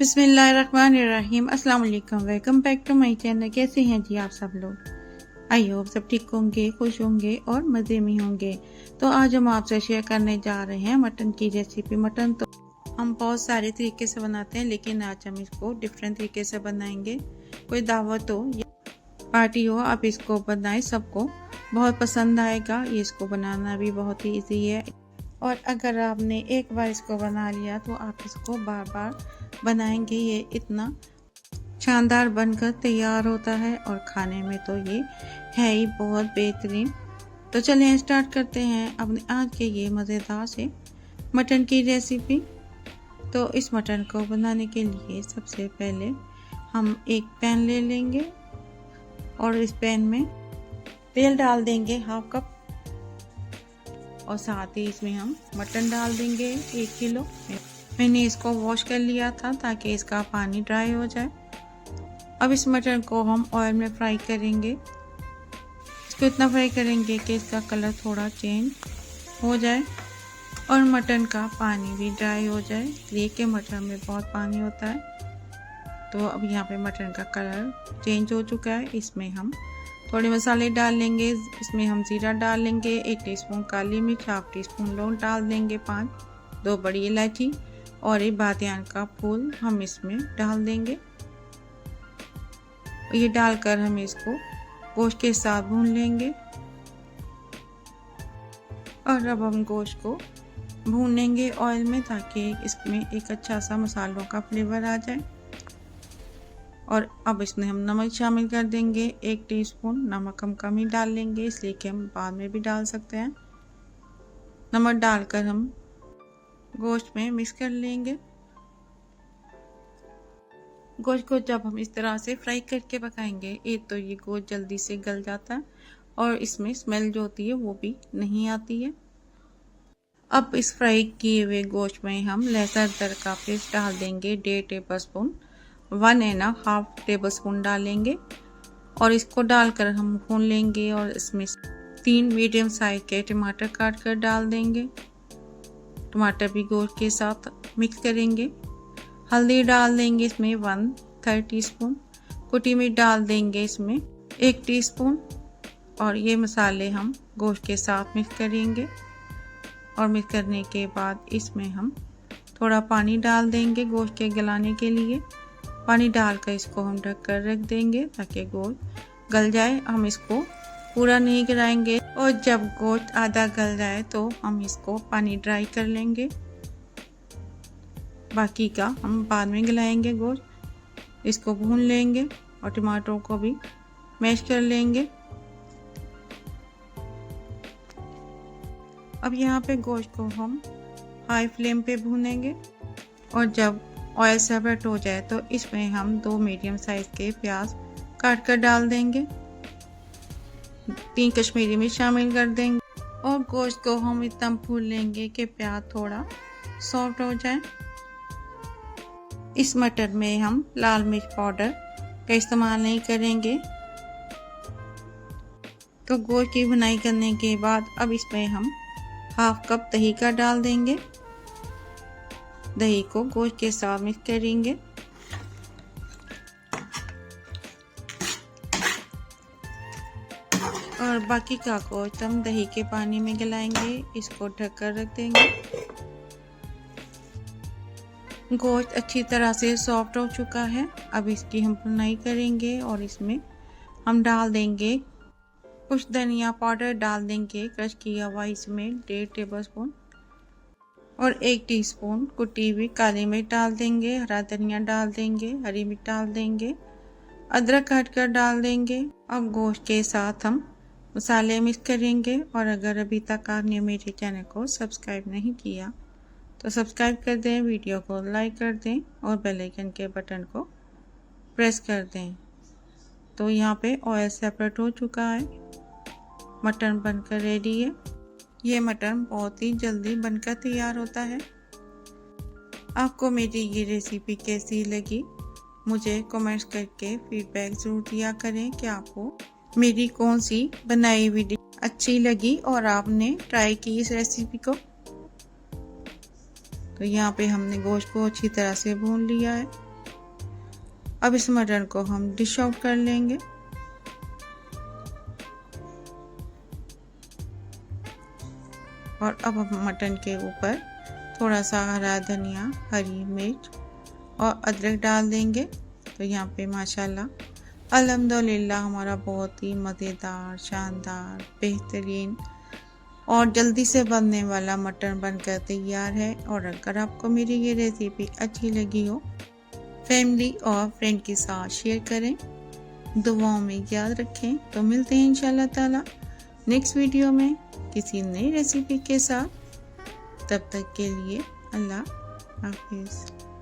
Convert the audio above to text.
बिस्मिल्लाहिर्रहमानिर्रहीम। अस्सलाम वालेकुम, welcome back to my channel. कैसे हैं जी आप सब लोग? आई होप सब ठीक होंगे, खुश होंगे और मज़े में होंगे। तो आज हम आपसे शेयर करने जा रहे हैं मटन की रेसिपी। मटन तो हम बहुत सारे तरीके से बनाते हैं, लेकिन आज हम इसको डिफरेंट तरीके से बनाएंगे। कोई दावत हो या पार्टी हो, आप इसको बनाएं, सबको बहुत पसंद आएगा। ये इसको बनाना भी बहुत ही ईजी है, और अगर आपने एक बार इसको बना लिया तो आप इसको बार बार बनाएंगे। ये इतना शानदार बनकर तैयार होता है और खाने में तो ये है ही बहुत बेहतरीन। तो चलिए स्टार्ट करते हैं अपने आज के ये मज़ेदार से मटन की रेसिपी। तो इस मटन को बनाने के लिए सबसे पहले हम एक पैन ले लेंगे और इस पैन में तेल डाल देंगे हाफ कप, और साथ ही इसमें हम मटन डाल देंगे 1 किलो। मैंने इसको वॉश कर लिया था ताकि इसका पानी ड्राई हो जाए। अब इस मटन को हम ऑयल में फ्राई करेंगे। इसको इतना फ्राई करेंगे कि इसका कलर थोड़ा चेंज हो जाए और मटन का पानी भी ड्राई हो जाए, इसलिए कि मटन में बहुत पानी होता है। तो अब यहाँ पे मटन का कलर चेंज हो चुका है। इसमें हम थोड़े मसाले डाल लेंगे। इसमें हम जीरा डाल लेंगे, 1 टीस्पून काली मिर्च, हाफ टीस्पून लौंग डाल देंगे, 2 बड़ी इलायची और 1 बादियान का फूल हम इसमें डाल देंगे। ये डालकर हम इसको गोश्त के साथ भून लेंगे। और अब हम गोश्त को भूनेंगे ऑयल में, ताकि इसमें एक अच्छा सा मसालों का फ्लेवर आ जाए। और अब इसमें हम नमक शामिल कर देंगे, 1 टीस्पून। नमक हम कम ही डाल लेंगे, इसलिए कि हम बाद में भी डाल सकते हैं। नमक डालकर हम गोश्त में मिक्स कर लेंगे। गोश्त को जब हम इस तरह से फ्राई करके पकाएंगे, एक तो ये गोश्त जल्दी से गल जाता है और इसमें स्मेल जो होती है वो भी नहीं आती है। अब इस फ्राई किए हुए गोश्त में हम लहसुन अदरक का पेस्ट डाल देंगे, 1.5 टेबलस्पून, 1.5 टेबलस्पून डालेंगे और इसको डालकर हम भून लेंगे। और इसमें 3 मीडियम साइज के टमाटर काट कर डाल देंगे। टमाटर भी गोश्त के साथ मिक्स करेंगे। हल्दी डाल देंगे इसमें 1/3 टीस्पून। कुटी मिर्च डाल देंगे इसमें 1 टीस्पून। और ये मसाले हम गोश्त के साथ मिक्स करेंगे। और मिक्स करने के बाद इसमें हम थोड़ा पानी डाल देंगे गोश्त के गलाने के लिए। पानी डालकर इसको हम ढक कर रख देंगे ताकि गोश्त गल जाए। हम इसको पूरा नहीं गलाएंगे, और जब गोश्त आधा गल जाए तो हम इसको पानी ड्राई कर लेंगे। बाकी का हम बाद में गलाएंगे गोश्त। इसको भून लेंगे और टमाटरों को भी मैश कर लेंगे। अब यहाँ पे गोश्त को हम हाई फ्लेम पे भूनेंगे, और जब ऑयल सेपरेट हो जाए तो इसमें हम 2 मीडियम साइज के प्याज काट कर डाल देंगे, 3 कश्मीरी मिर्च शामिल कर देंगे। और गोश्त को हम इतना भून लेंगे कि प्याज थोड़ा सॉफ्ट हो जाए। इस मटन में हम लाल मिर्च पाउडर का इस्तेमाल नहीं करेंगे। तो गोश्त की भुनाई करने के बाद अब इसमें हम हाफ कप दही का डाल देंगे। दही को गोश्त के साथ मिक्स करेंगे। और बाकी का गोश्त हम दही के पानी में गलाएंगे। इसको ढक कर रख देंगे। गोश्त अच्छी तरह से सॉफ्ट हो चुका है। अब इसकी हम भुनाई करेंगे और इसमें हम डाल देंगे कुछ धनिया पाउडर डाल देंगे, क्रश किया हुआ इसमें 1.5 टेबलस्पून, और 1 टीस्पून कुटी हुई काली मिर्च डाल देंगे। हरा धनिया डाल देंगे, हरी मिर्च डाल देंगे, अदरक काट कर डाल देंगे। अब गोश्त के साथ हम मसाले मिक्स करेंगे। और अगर अभी तक आपने मेरे चैनल को सब्सक्राइब नहीं किया तो सब्सक्राइब कर दें, वीडियो को लाइक कर दें और बेल आइकन के बटन को प्रेस कर दें। तो यहाँ पे ऑयल सेपरेट हो चुका है, मटन बनकर रेडी है। ये मटन बहुत ही जल्दी बनकर तैयार होता है। आपको मेरी ये रेसिपी कैसी लगी मुझे कमेंट्स करके फीडबैक ज़रूर दिया करें कि आपको मेरी कौन सी बनाई वीडियो अच्छी लगी और आपने ट्राई की इस रेसिपी को। तो यहाँ पे हमने गोश्त को अच्छी तरह से भून लिया है। अब इस मटन को हम डिश आउट कर लेंगे। और अब हम मटन के ऊपर थोड़ा सा हरा धनिया, हरी मिर्च और अदरक डाल देंगे। तो यहाँ पे माशाल्लाह अल्हम्दुलिल्लाह हमारा बहुत ही मज़ेदार, शानदार, बेहतरीन और जल्दी से बनने वाला मटन बनकर तैयार है। और अगर आपको मेरी ये रेसिपी अच्छी लगी हो, फैमिली और फ्रेंड के साथ शेयर करें, दुआओं में याद रखें। तो मिलते हैं इंशाल्लाह ताला नेक्स्ट वीडियो में किसी नई रेसिपी के साथ। तब तक के लिए अल्लाह हाफिज़।